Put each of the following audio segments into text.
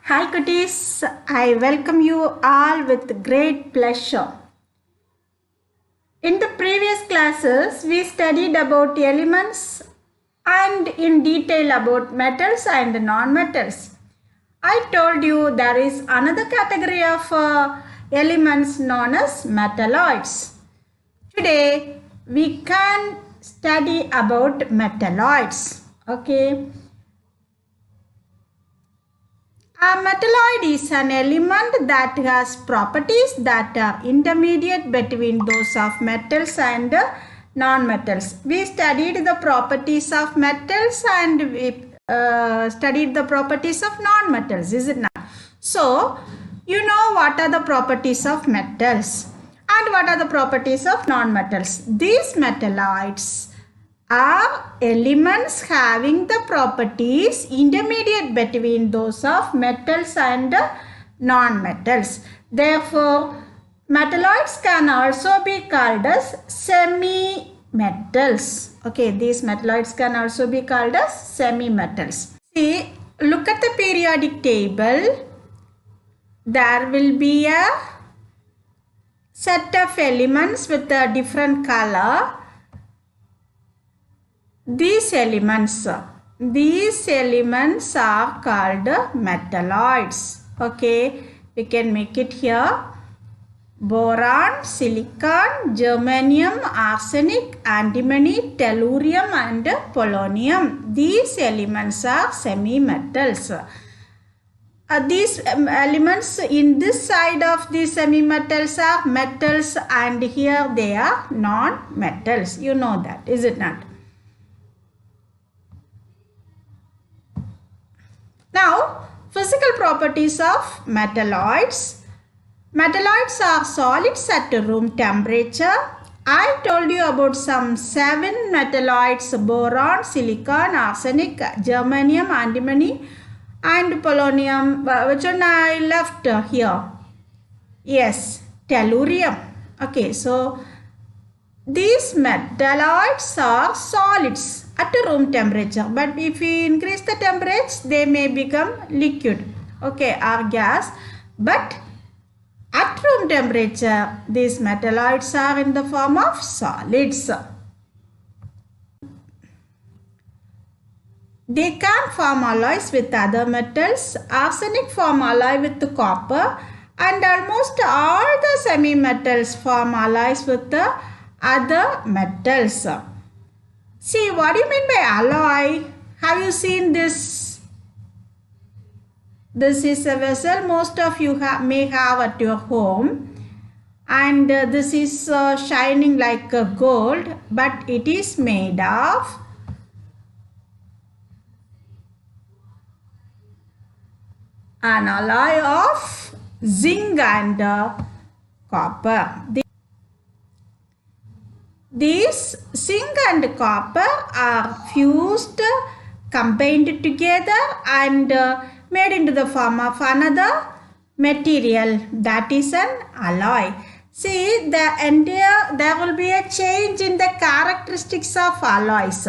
Hi cuties, I welcome you all with great pleasure. In the previous classes, we studied about elements and in detail about metals and non-metals. I told you there is another category of elements known as metalloids. Today, we can study about metalloids. Okay. A metalloid is an element that has properties that are intermediate between those of metals and non-metals. We studied the properties of metals and we studied the properties of non-metals, is it not? So, you know what are the properties of metals and what are the properties of non-metals. These metalloids are elements having the properties intermediate between those of metals and non-metals. Therefore, metalloids can also be called as semi-metals. Okay, these metalloids can also be called as semi-metals. See, look at the periodic table. There will be a set of elements with a different color. These elements are called metalloids. Okay, we can make it here. Boron, silicon, germanium, arsenic, antimony, tellurium and polonium. These elements are semi-metals. These elements in this side of the semi-metals are metals and here they are non-metals. You know that, is it not? Now, physical properties of metalloids. Metalloids are solids at room temperature. I told you about some 7 metalloids: boron, silicon, arsenic, germanium, antimony and polonium. Which one I left here? Yes, tellurium. Okay, so these metalloids are solids at room temperature, but if we increase the temperature, they may become liquid, okay, or gas. But at room temperature, these metalloids are in the form of solids. They can form alloys with other metals. Arsenic form alloy with copper, and almost all the semi-metals form alloys with the other metals. See, what do you mean by alloy? Have you seen this? This is a vessel most of you may have at your home, and this is shining like gold, but it is made of an alloy of zinc and copper. These zinc and copper are fused, combined together and made into the form of another material, that is an alloy. See, there will be a change in the characteristics of alloys.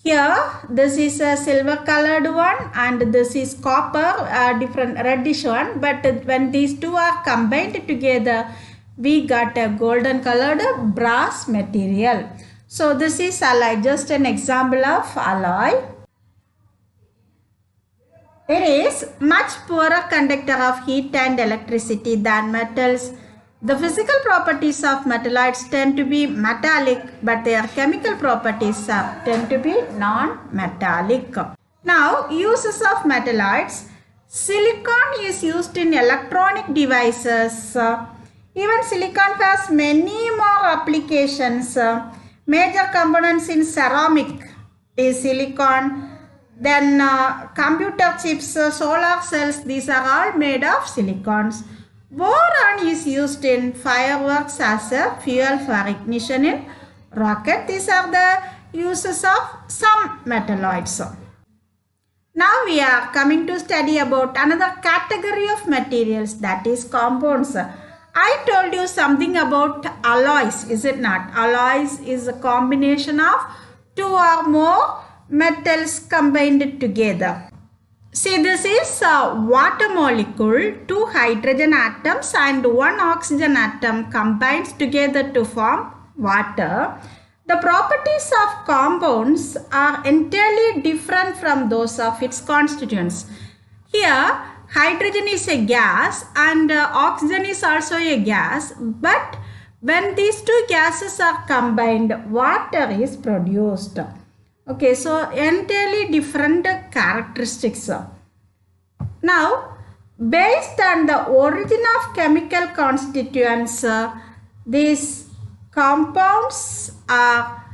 Here, this is a silver colored one and this is copper, a different reddish one. But when these two are combined together, we got a golden colored brass material. So this is alloy, just an example of alloy. It is much poorer conductor of heat and electricity than metals. The physical properties of metalloids tend to be metallic, but their chemical properties tend to be non-metallic. Now, uses of metalloids. Silicon is used in electronic devices. Even silicon has many more applications. Major components in ceramic is silicon. Then computer chips, solar cells, these are all made of silicons. Boron is used in fireworks as a fuel for ignition in rocket. These are the uses of some metalloids. Now we are coming to study about another category of materials, that is compounds. I told you something about alloys, is it not? Alloys is a combination of two or more metals combined together. See, this is a water molecule, two hydrogen atoms and one oxygen atom combines together to form water. The properties of compounds are entirely different from those of its constituents. Here, hydrogen is a gas and oxygen is also a gas, but when these two gases are combined, water is produced. Okay, so entirely different characteristics. Now, based on the origin of chemical constituents, these compounds are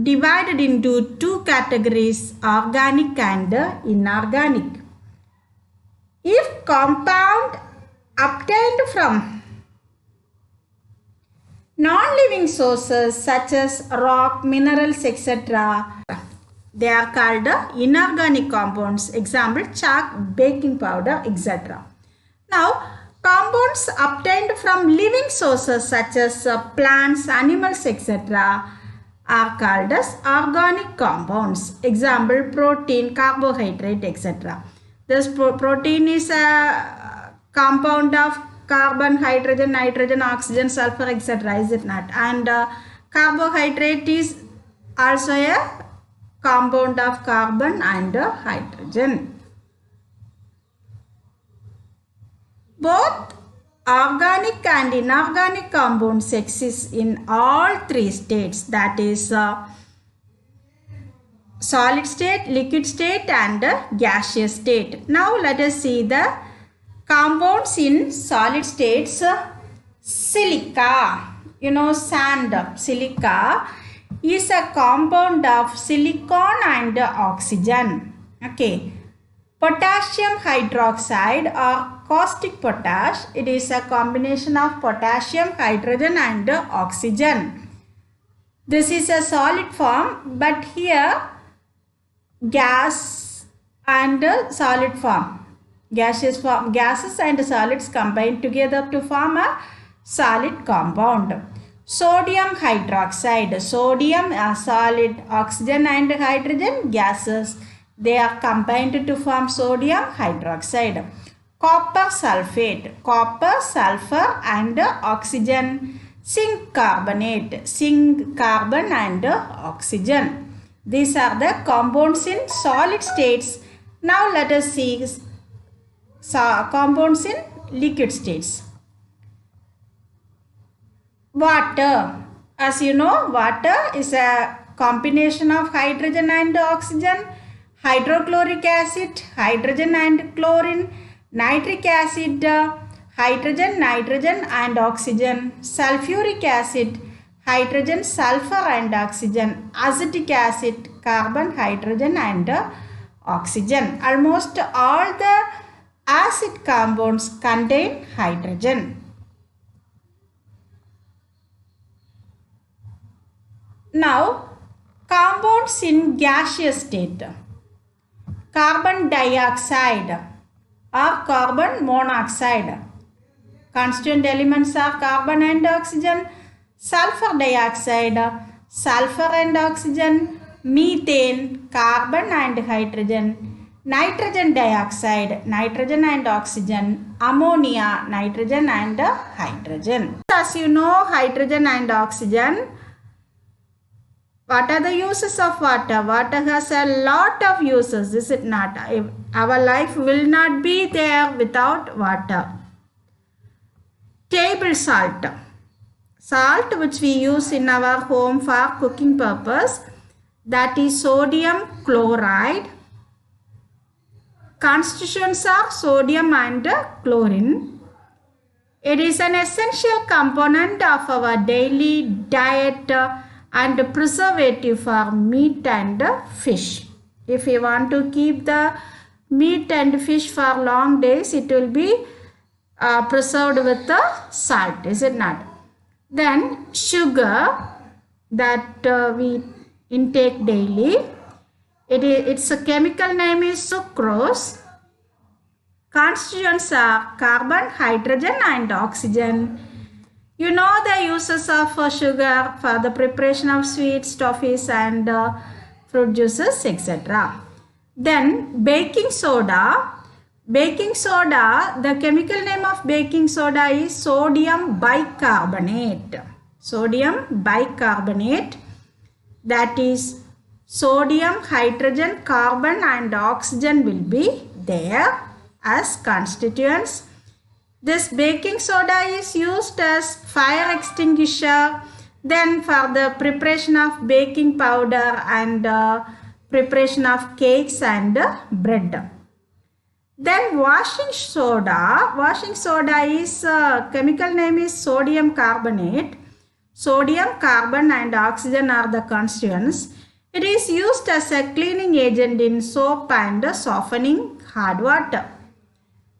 divided into two categories, organic and inorganic. If compound obtained from non-living sources such as rock, minerals, etc., they are called inorganic compounds. Example, chalk, baking powder, etc. Now, compounds obtained from living sources such as plants, animals, etc. are called as organic compounds. Example, protein, carbohydrate, etc. This protein is a compound of carbon, hydrogen, nitrogen, oxygen, sulfur, etc. Is it not? And carbohydrate is also a compound of carbon and hydrogen. Both organic and inorganic compounds exist in all three states, that is solid state, liquid state and gaseous state. Now let us see the compounds in solid states. Silica, sand, silica is a compound of silicon and oxygen. Okay. Potassium hydroxide or caustic potash, it is a combination of potassium, hydrogen and oxygen. This is a solid form, but here gas and solid form. Gaseous form, gases and solids combine together to form a solid compound. Sodium hydroxide, sodium a solid, oxygen and hydrogen gases, they are combined to form sodium hydroxide. Copper sulfate, copper, sulfur and oxygen. Zinc carbonate, zinc, carbon and oxygen. These are the compounds in solid states. Now let us see compounds in liquid states. Water. As you know, water is a combination of hydrogen and oxygen, hydrochloric acid, hydrogen and chlorine, nitric acid, hydrogen, nitrogen and oxygen, sulfuric acid, hydrogen, sulfur and oxygen, acetic acid, carbon, hydrogen and oxygen. Almost all the acid compounds contain hydrogen. Now, compounds in gaseous state. Carbon dioxide or carbon monoxide. Constituent elements are carbon and oxygen, sulfur dioxide, sulfur and oxygen, methane, carbon and hydrogen, nitrogen dioxide, nitrogen and oxygen, ammonia, nitrogen and hydrogen. As you know, hydrogen and oxygen. What are the uses of water? Water has a lot of uses, is it not? Our life will not be there without water. Table salt. Salt which we use in our home for cooking purpose. That is sodium chloride. Constituents are sodium and chlorine. It is an essential component of our daily diet and preservative for meat and fish. If you want to keep the meat and fish for long days, it will be preserved with the salt, is it not? Then sugar that we intake daily, its chemical name is sucrose. Constituents are carbon, hydrogen and oxygen. You know the uses of sugar for the preparation of sweets, toffees and fruit juices, etc. Then baking soda. Baking soda, the chemical name of baking soda is sodium bicarbonate. Sodium bicarbonate, that is sodium, hydrogen, carbon and oxygen will be there as constituents. This baking soda is used as fire extinguisher, then for the preparation of baking powder and preparation of cakes and bread. Then washing soda is chemical name is sodium carbonate. Sodium, carbon and oxygen are the constituents. It is used as a cleaning agent in soap and softening hard water.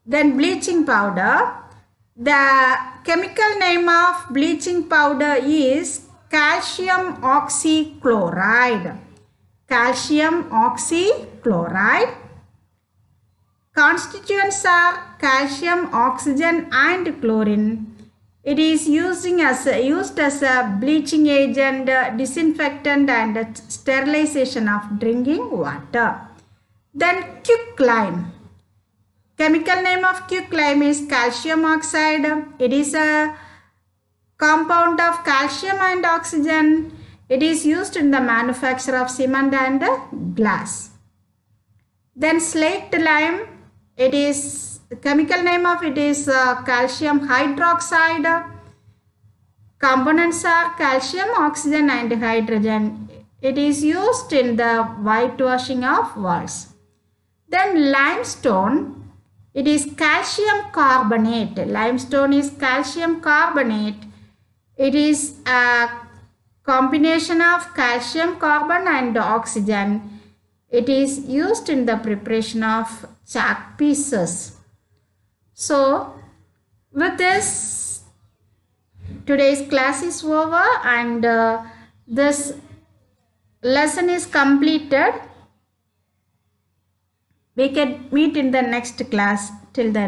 Then bleaching powder. The chemical name of bleaching powder is calcium oxychloride. Calcium oxychloride. Constituents are calcium, oxygen and chlorine. It is used as a bleaching agent, disinfectant and sterilization of drinking water. Then quicklime. Chemical name of quicklime is calcium oxide. It is a compound of calcium and oxygen. It is used in the manufacture of cement and glass. Then slaked lime. It is chemical name of it is calcium hydroxide. Components are calcium, oxygen and hydrogen. It is used in the whitewashing of walls. Then limestone. It is calcium carbonate. Limestone is calcium carbonate. It is a combination of calcium, carbon and oxygen. It is used in the preparation of chalk pieces. So, with this, today's class is over and this lesson is completed. We can meet in the next class. Till then.